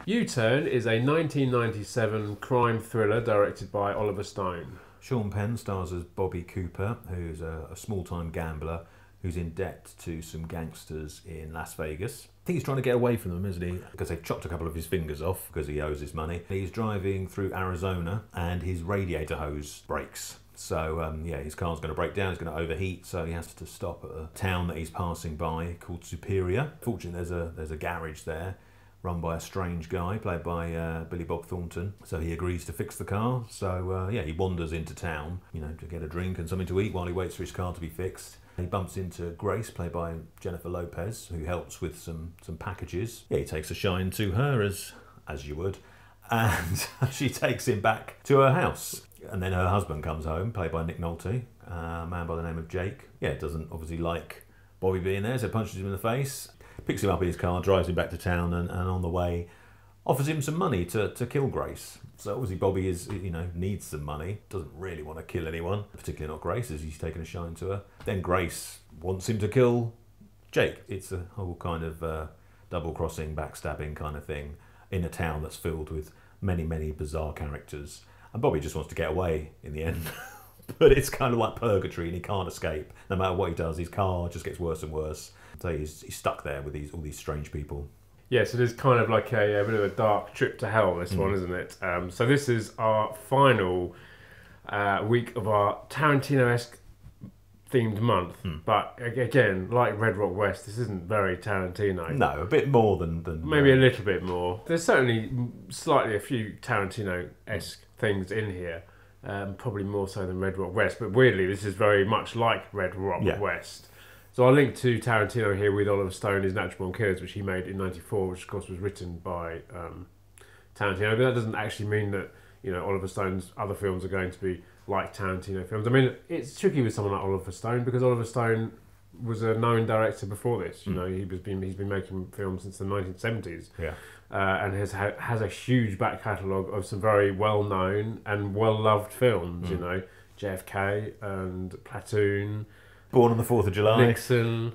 U-Turn is a 1997 crime thriller directed by Oliver Stone. Sean Penn stars as Bobby Cooper, who's a small-time gambler who's in debt to some gangsters in Las Vegas. I think he's trying to get away from them, isn't he? Because they've chopped a couple of his fingers off because he owes his money. He's driving through Arizona and his radiator hose breaks. So, yeah, his car's going to break down, it's going to overheat, so he has to stop at a town that he's passing by called Superior. Fortunately, there's a garage there run by a strange guy, played by Billy Bob Thornton. So he agrees to fix the car. So, yeah, he wanders into town, you know, to get a drink and something to eat while he waits for his car to be fixed. He bumps into Grace, played by Jennifer Lopez, who helps with some packages. Yeah, he takes a shine to her, as you would, and she takes him back to her house. And then her husband comes home, played by Nick Nolte, a man by the name of Jake. Yeah, doesn't obviously like Bobby being there, so punches him in the face, picks him up in his car, drives him back to town, and on the way offers him some money to kill Grace. So obviously Bobby needs some money, doesn't really want to kill anyone, particularly not Grace, as he's taken a shine to her. Then Grace wants him to kill Jake. It's a whole kind of double-crossing, backstabbing kind of thing in a town that's filled with many, many bizarre characters. And Bobby just wants to get away in the end. But it's kind of like purgatory and he can't escape. No matter what he does, his car just gets worse and worse. So he's stuck there with all these strange people. Yes, it is kind of like a bit of a dark trip to hell, this one, isn't it? So this is our final week of our Tarantino-esque themed month. But again, like Red Rock West, this isn't very Tarantino. No, a bit more than maybe a little bit more. There's certainly slightly a few Tarantino-esque things in here. Probably more so than Red Rock West. But weirdly, this is very much like Red Rock West. So I'll link to Tarantino here with Oliver Stone, his Natural Born Killers, which he made in '94, which of course was written by Tarantino. But that doesn't actually mean that, you know, Oliver Stone's other films are going to be like Tarantino films. I mean, it's tricky with someone like Oliver Stone because Oliver Stone was a known director before this. You know, he's been making films since the 1970s. Yeah. And has a huge back catalogue of some very well-known and well-loved films, you know, JFK and Platoon, Born on the 4th of July, Nixon,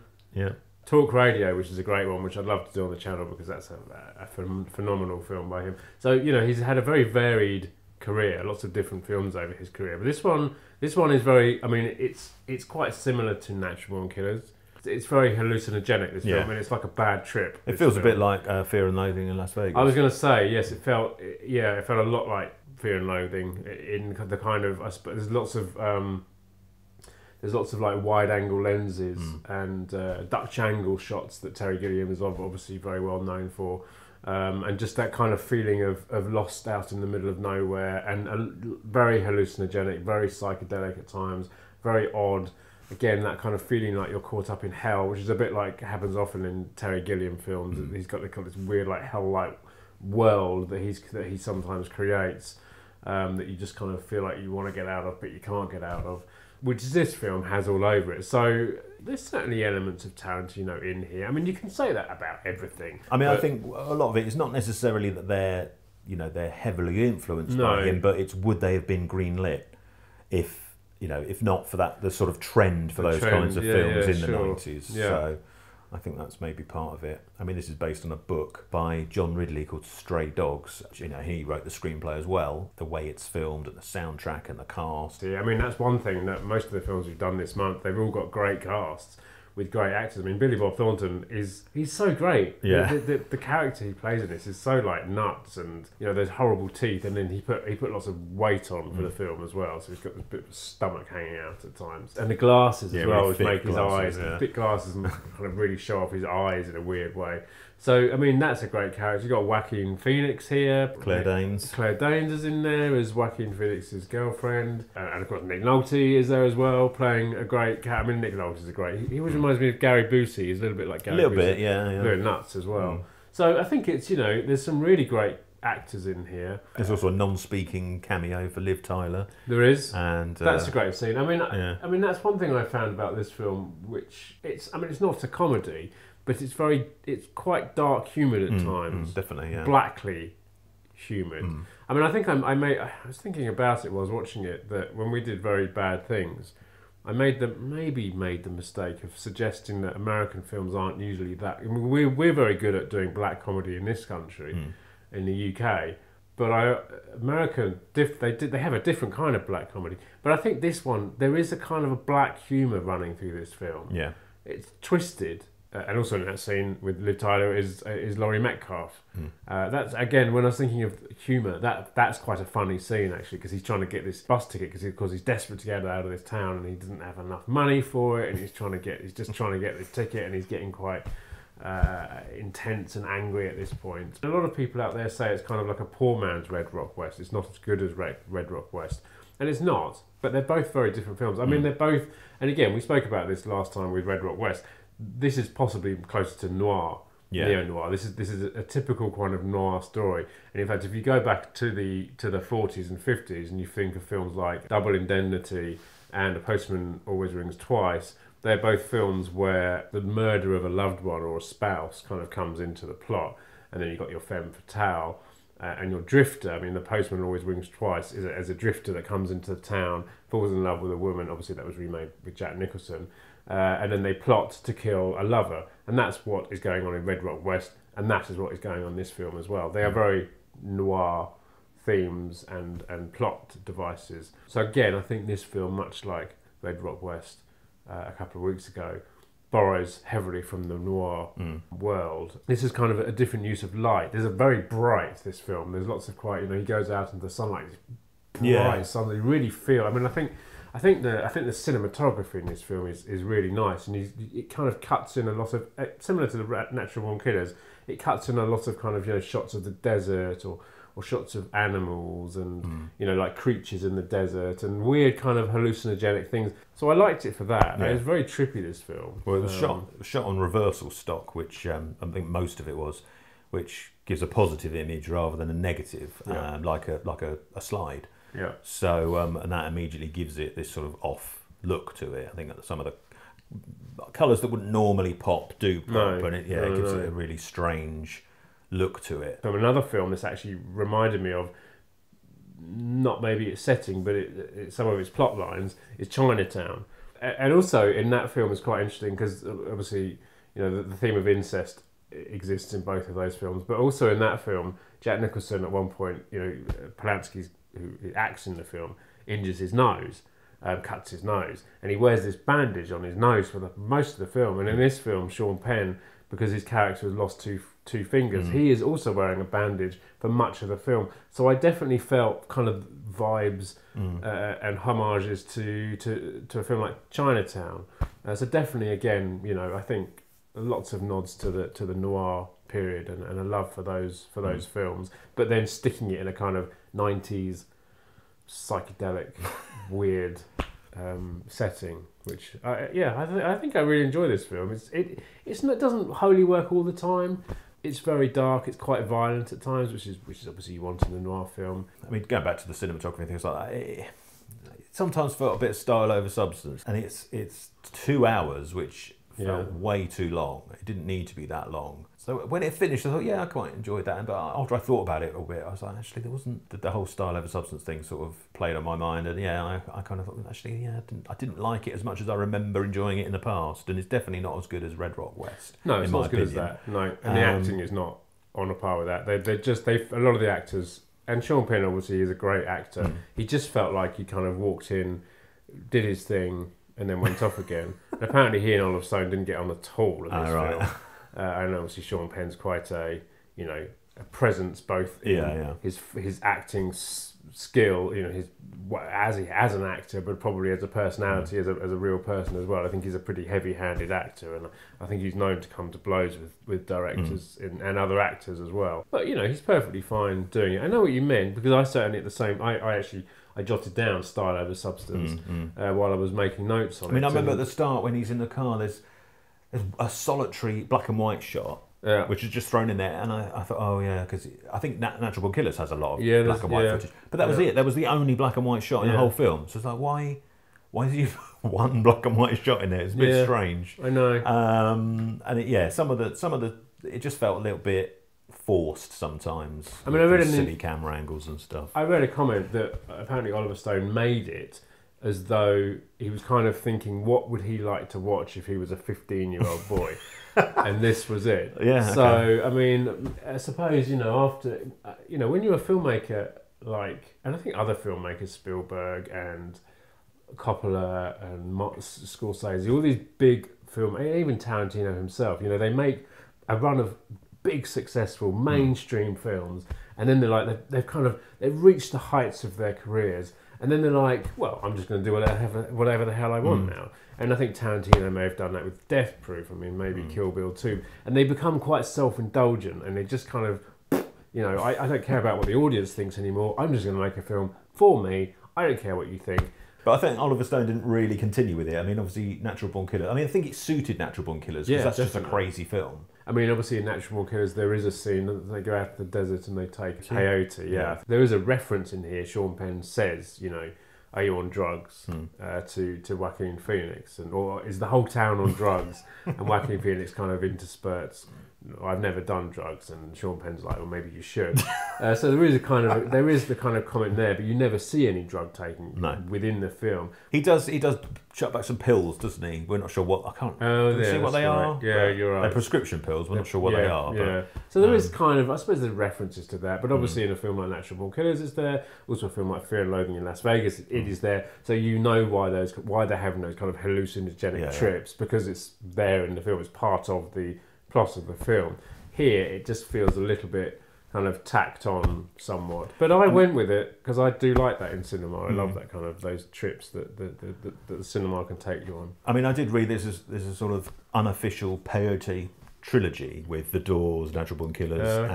Talk Radio, which is a great one, which I'd love to do on the channel because that's a phenomenal film by him. So, you know, he's had a very varied career, lots of different films over his career. But this one is very, I mean, it's quite similar to Natural Born Killers. It's very hallucinogenic, this film. I mean, it's like a bad trip. It feels a bit like Fear and Loathing in Las Vegas. I was going to say, yes, it felt a lot like Fear and Loathing in the kind of, I suppose, there's lots of like wide angle lenses and Dutch angle shots that Terry Gilliam is obviously very well known for. And just that kind of feeling of lost out in the middle of nowhere and very hallucinogenic, very psychedelic at times, very odd. Again, that kind of feeling like you're caught up in hell, which is a bit like happens often in Terry Gilliam films. He's got this weird like hell-like world that he sometimes creates that you just kind of feel like you want to get out of, but you can't get out of, which this film has all over it. So there's certainly elements of Tarantino in here. I mean, you can say that about everything. I mean, I think a lot of it is not necessarily that they're heavily influenced by him, but it's would they have been greenlit if not for the sort of trend for those kinds of films in the 90s. Yeah. So I think that's maybe part of it. I mean, this is based on a book by John Ridley called Stray Dogs. You know, he wrote the screenplay as well. The way it's filmed and the soundtrack and the cast. Yeah, I mean, that's one thing that most of the films we've done this month, they've all got great casts with great actors. I mean, Billy Bob Thornton he's so great. Yeah. The character he plays in this is so like nuts, and you know, there's horrible teeth, and then he put lots of weight on for the film as well. So he's got this bit of stomach hanging out at times, and the glasses as well, which make his eyes thick glasses and kind of really show off his eyes in a weird way. So I mean, that's a great character. You've got Joaquin Phoenix here. Claire Danes. Claire Danes is in there as Joaquin Phoenix's girlfriend, and of course Nick Nolte is there as well, playing a great cat. I mean, Nick Nolte is a great. He always reminds me of Gary Busey. He's a little bit like Gary. A little bit, yeah. Very nuts as well. So I think it's there's some really great actors in here. There's also a non-speaking cameo for Liv Tyler. There is, and that's a great scene. I mean, that's one thing I found about this film, which it's not a comedy. But it's quite dark humoured at times. Definitely, yeah. Blackly humoured. I mean, I think I was thinking about it while I was watching it, that when we did Very Bad Things, I made the mistake of suggesting that American films aren't usually that. I mean, we're very good at doing black comedy in this country, in the UK. But they have a different kind of black comedy. But I think this one, there is a kind of a black humour running through this film. Yeah. It's twisted. And also in that scene with Liv Tyler is Laurie Metcalf. That's, again, when I was thinking of humour, that's quite a funny scene actually, because he's trying to get this bus ticket because he's desperate to get out of this town and he doesn't have enough money for it, and he's just trying to get this ticket, and he's getting quite intense and angry at this point. A lot of people out there say it's kind of like a poor man's Red Rock West. It's not as good as Red Rock West, and it's not. But they're both very different films. I mean, they're both, and again, we spoke about this last time with Red Rock West. This is possibly closer to noir, neo-noir. This is a typical kind of noir story. And in fact, if you go back to the 40s and 50s and you think of films like Double Indemnity and A Postman Always Rings Twice, they're both films where the murder of a loved one or a spouse kind of comes into the plot. And then you've got your femme fatale and your drifter. I mean, The Postman Always Rings Twice is as a drifter that comes into the town, falls in love with a woman. Obviously, that was remade with Jack Nicholson. And then they plot to kill a lover. And that's what is going on in Red Rock West, and that is what is going on in this film as well. They are very noir themes and plot devices. So again, I think this film, much like Red Rock West a couple of weeks ago, borrows heavily from the noir world. This is kind of a different use of light. There's a very bright, this film. There's lots of quite, he goes out into the sunlight, bright sunlight. You really feel, I think the cinematography in this film is really nice, and it kind of cuts in a lot of, similar to the Natural Born Killers, it cuts in a lot of kind of shots of the desert or shots of animals and like creatures in the desert and weird kind of hallucinogenic things. So I liked it for that. Yeah. It was very trippy, this film. Well, it was shot on reversal stock, which I think most of it was, which gives a positive image rather than a negative, like a slide. Yeah. So and that immediately gives it this sort of off look to it. I think that some of the colours that wouldn't normally pop do pop, and it gives it a really strange look to it. From another film this actually reminded me of, not maybe its setting, but some of its plot lines, is Chinatown. And also in that film is quite interesting because obviously the theme of incest exists in both of those films, but also in that film Jack Nicholson at one point, Polanski's who acts in the film, injures his nose, cuts his nose, and he wears this bandage on his nose for most of the film. And in this film, Sean Penn, because his character has lost two fingers, he is also wearing a bandage for much of the film. So I definitely felt kind of vibes and homages to a film like Chinatown. So definitely, again, I think lots of nods to the noir period and a love for those films, but then sticking it in a kind of 90s psychedelic weird setting, which I think I really enjoy this film. It doesn't wholly work all the time. It's very dark. It's quite violent at times, which is obviously you want in a noir film. I mean, going back to the cinematography and things like that, it sometimes felt a bit of style over substance, and it's 2 hours, which felt way too long. It didn't need to be that long. So when it finished, I thought, I quite enjoyed that. But after I thought about it a bit, I was like, actually, there wasn't the whole style over substance thing sort of played on my mind. And I kind of thought, actually, I didn't like it as much as I remember enjoying it in the past. And it's definitely not as good as Red Rock West. No, it's not as good as that. No, and the acting is not on a par with that. A lot of the actors, and Sean Penn obviously is a great actor. He just felt like he kind of walked in, did his thing, and then went off again. And apparently he and Oliver Stone didn't get on at all in this film. And obviously Sean Penn's quite a presence both in his acting skill, his as an actor, but probably as a personality, as a real person as well. I think he's a pretty heavy-handed actor, and I think he's known to come to blows with directors and other actors as well. But he's perfectly fine doing it. I know what you meant, because I certainly at the same. I jotted down style over substance while I was making notes on it. I mean, I remember at the start when he's in the car, there's a solitary black and white shot, which is just thrown in there, and I thought, because I think Natural Born Killers has a lot of black and white footage, but that was it. That was the only black and white shot in the whole film. So it's like, why is he one black and white shot in there? It's a bit strange. I know. And some of the it just felt a little bit forced sometimes. I mean, I read silly camera angles and stuff. I read a comment that apparently Oliver Stone made it as though he was kind of thinking, what would he like to watch if he was a 15-year-old boy? And this was it. Yeah. So, okay. I mean, I suppose, you know, after, you know, when you're a filmmaker, like, and I think other filmmakers, Spielberg and Coppola and Scorsese, all these big film, even Tarantino himself, you know, they make a run of big, successful, mainstream films, and then they're like, they've reached the heights of their careers, and then they're like, well, I'm just going to do whatever the hell I want now. And I think Tarantino may have done that with Death Proof. I mean, maybe Kill Bill too. And they become quite self-indulgent, and they just kind of, you know, I don't care about what the audience thinks anymore. I'm just going to make a film for me. I don't care what you think. But I think Oliver Stone didn't really continue with it. I mean, obviously, Natural Born Killers. I mean, I think it suited Natural Born Killers because that's just a crazy film. I mean, obviously in Natural Born Killers there is a scene that they go out to the desert and they take peyote. Yeah. There is a reference in here. Sean Penn says, you know, are you on drugs? To Joaquin Phoenix, or is the whole town on drugs? And Joaquin Phoenix kind of intersperts, I've never done drugs, and Sean Penn's like, well, maybe you should. So there is the kind of comment there, but you never see any drug taking within the film. He does chuck back some pills, doesn't he? We're not sure what. I can't see what they are. Yeah, you're right. They're prescription pills. We're not sure what they are. Yeah. So there is kind of, I suppose, there's references to that. But obviously, in a film like Natural Born Killers, it's there. Also, a film like Fear and Loathing in Las Vegas, it is there. So you know why they're having those kind of hallucinogenic trips, because it's there in the film. It's part of the plot of the film. Here, it just feels a little bit kind of tacked on somewhat. But I went with it because I do like that in cinema. I love that kind of those trips that the cinema can take you on. I mean, I did read there's a sort of unofficial peyote trilogy with The Doors, Natural Born Killers,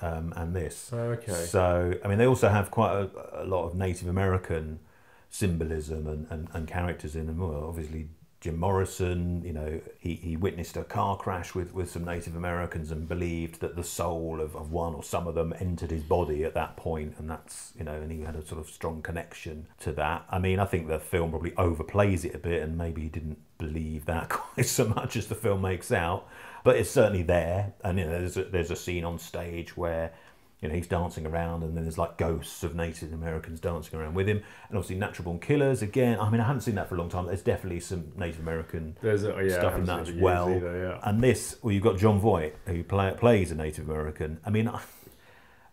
and this. Okay. So, I mean, they also have quite a lot of Native American symbolism and characters in them. Well, obviously, Jim Morrison, you know, he witnessed a car crash with some Native Americans and believed that the soul of one or some of them entered his body at that point, and that's, you know, and he had a sort of strong connection to that. I mean, I think the film probably overplays it a bit, and maybe he didn't believe that quite so much as the film makes out, but it's certainly there. And, you know, there's a scene on stage where, you know, he's dancing around, and then there's like ghosts of Native Americans dancing around with him. And obviously Natural Born Killers, again, I mean, I haven't seen that for a long time. There's definitely some Native American stuff in that as well. Either. And this, well, you've got John Voight, who plays a Native American. I mean,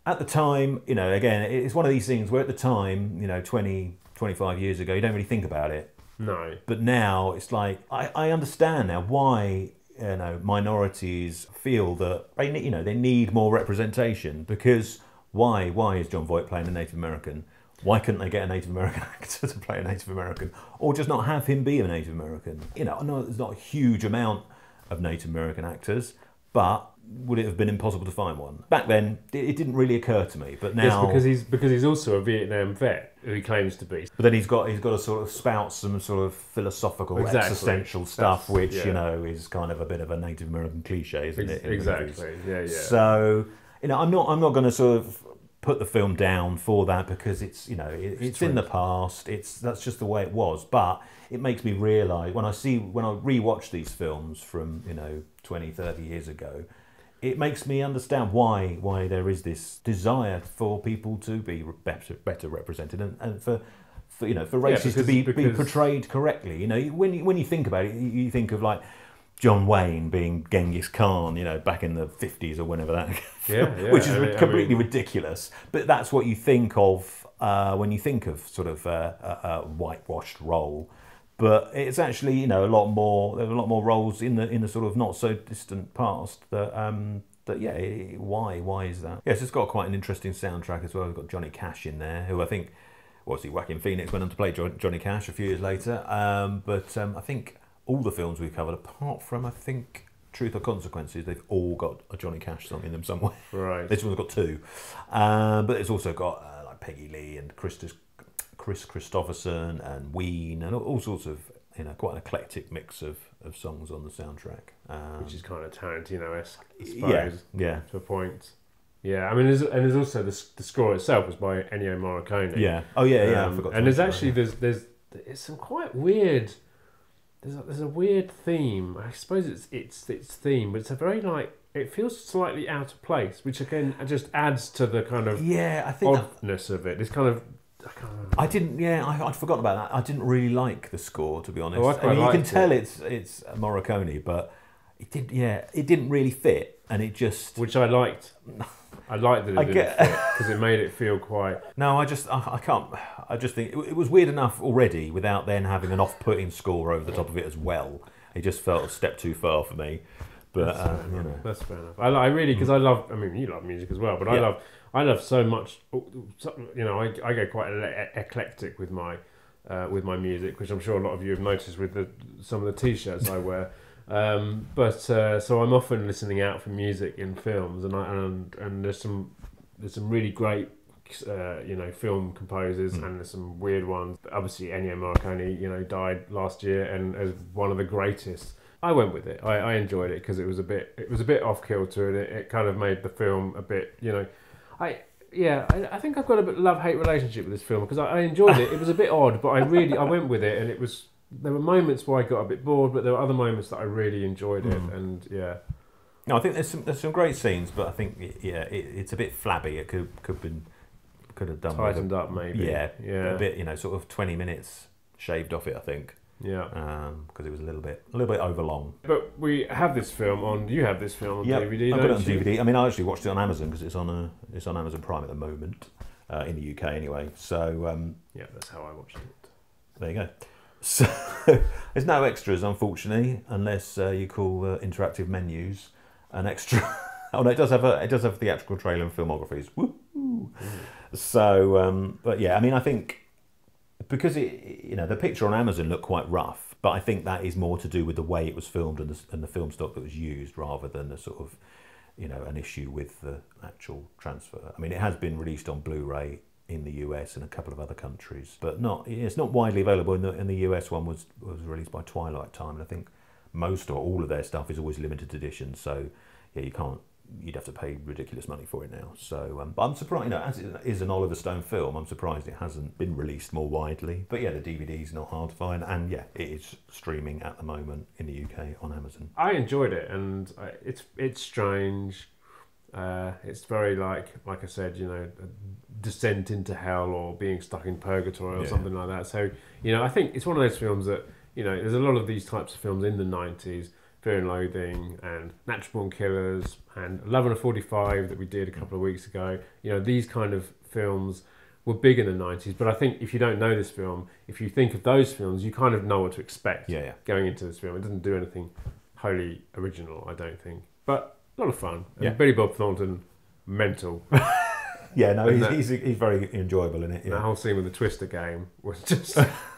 at the time, you know, again, it's one of these things where at the time, you know, 20, 25 years ago, you don't really think about it. No. But now it's like, I understand now why, you know, minorities feel that they need more representation, because why is John Voight playing a Native American? Why couldn't they get a Native American actor to play a Native American, or just not have him be a Native American? You know, I know there's not a huge amount of Native American actors, but would it have been impossible to find one? Back then, it didn't really occur to me, but now... Yes, because he's also a Vietnam vet, who he claims to be. But then he's got to sort of spout some sort of philosophical, existential stuff, which, you know, is kind of a bit of a Native American cliche, isn't it? Exactly, yeah. So, you know, I'm not going to sort of put the film down for that, because it's, you know, it's in the past. That's just the way it was. But it makes me realise, when I rewatch these films from, you know, 20, 30 years ago, it makes me understand why there is this desire for people to be better represented, and for races to be portrayed correctly. You know, when you think about it, you think of like John Wayne being Genghis Khan, you know, back in the 50s or whenever that, which is completely ridiculous. But that's what you think of when you think of sort of a whitewashed role. But it's actually, you know, there are a lot more roles in the sort of not so distant past that why is that? Yes, it's got quite an interesting soundtrack as well. We've got Johnny Cash in there, who I think, obviously Joaquin Phoenix went on to play Johnny Cash a few years later. But I think all the films we've covered, apart from, I think, Truth or Consequences, they've all got a Johnny Cash song in them somewhere. Right. This one's got two. But it's also got like Peggy Lee and Chris Christopherson and Ween and all sorts of, you know, quite an eclectic mix of songs on the soundtrack. Which is kind of Tarantino-esque, I suppose. Yeah. To a point. Yeah, I mean, there's also the score itself was by Ennio Morricone. Yeah. Oh yeah. I forgot. And there's actually there's some quite weird. There's a weird theme. I suppose it's theme, but it's a very it feels slightly out of place, which again just adds to the kind of I think oddness of it. It's kind of I can't remember. I didn't. Yeah, I'd forgotten about that. I didn't really like the score, to be honest. Oh, I quite you can liked tell it. it's Morricone, but it did. Yeah, it didn't really fit, and it just. Which I liked. I liked that it didn't fit because it made it feel quite. No, I can't. I just think it was weird enough already without then having an off-putting score over the top of it as well. It just felt a step too far for me. But you know, that's fair enough. I really, because I love. I mean, you love music as well, but I love so much. You know, I go quite eclectic with my music, which I'm sure a lot of you have noticed with some of the T-shirts I wear. So I'm often listening out for music in films, and there's some really great film composers, and there's some weird ones. Obviously, Ennio Morricone, died last year, and as one of the greatest. I went with it. I enjoyed it because it was a bit off kilter, and it kind of made the film a bit. I think I've got a bit love-hate relationship with this film because I enjoyed it. It was a bit odd, but I went with it, and it was. There were moments where I got a bit bored, but there were other moments that I really enjoyed it, and yeah. No, I think there's some great scenes, but I think it's a bit flabby. It could have done tightened up maybe. Yeah, a bit sort of 20 minutes shaved off it. I think. Yeah. Because it was a little bit overlong. But we have this film on. You have this film on DVD. I've got it on DVD. I mean, I actually watched it on Amazon because it's on Amazon Prime at the moment, in the UK anyway. So that's how I watched it. There you go. So there's no extras, unfortunately, unless you call interactive menus an extra. Oh no, it does have theatrical trailer and filmographies. Woo! So, but yeah, I mean, I think because the picture on Amazon looked quite rough, but I think that is more to do with the way it was filmed and the film stock that was used, rather than a sort of an issue with the actual transfer. I mean, it has been released on Blu-ray in the US and a couple of other countries, but it's not widely available. In the US one was released by Twilight Time, and I think most or all of their stuff is always limited edition. So yeah, you'd have to pay ridiculous money for it now. So but I'm surprised, as it is an Oliver Stone film, I'm surprised it hasn't been released more widely. But yeah, the DVD is not hard to find, and yeah, it is streaming at the moment in the UK on Amazon. I enjoyed it, and it's strange. It's very like I said, a descent into hell or being stuck in purgatory or something like that. So I think it's one of those films that there's a lot of these types of films in the 90s, Fear and Loathing and Natural Born Killers and 11:45 that we did a couple of weeks ago. These kind of films were big in the 90s, but I think if you don't know this film, if you think of those films, you kind of know what to expect going into this film. It doesn't do anything wholly original, I don't think, but a lot of fun. And Billy Bob Thornton, mental. Yeah, no, he's very enjoyable in it. Yeah. That whole scene with the Twister game was just,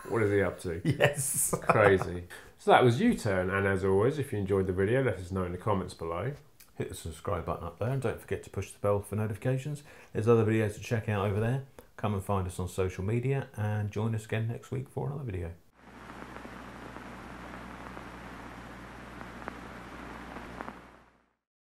what is he up to? Yes. Crazy. So that was U-Turn, and as always, if you enjoyed the video, let us know in the comments below. Hit the subscribe button up there, and don't forget to push the bell for notifications. There's other videos to check out over there. Come and find us on social media, and join us again next week for another video.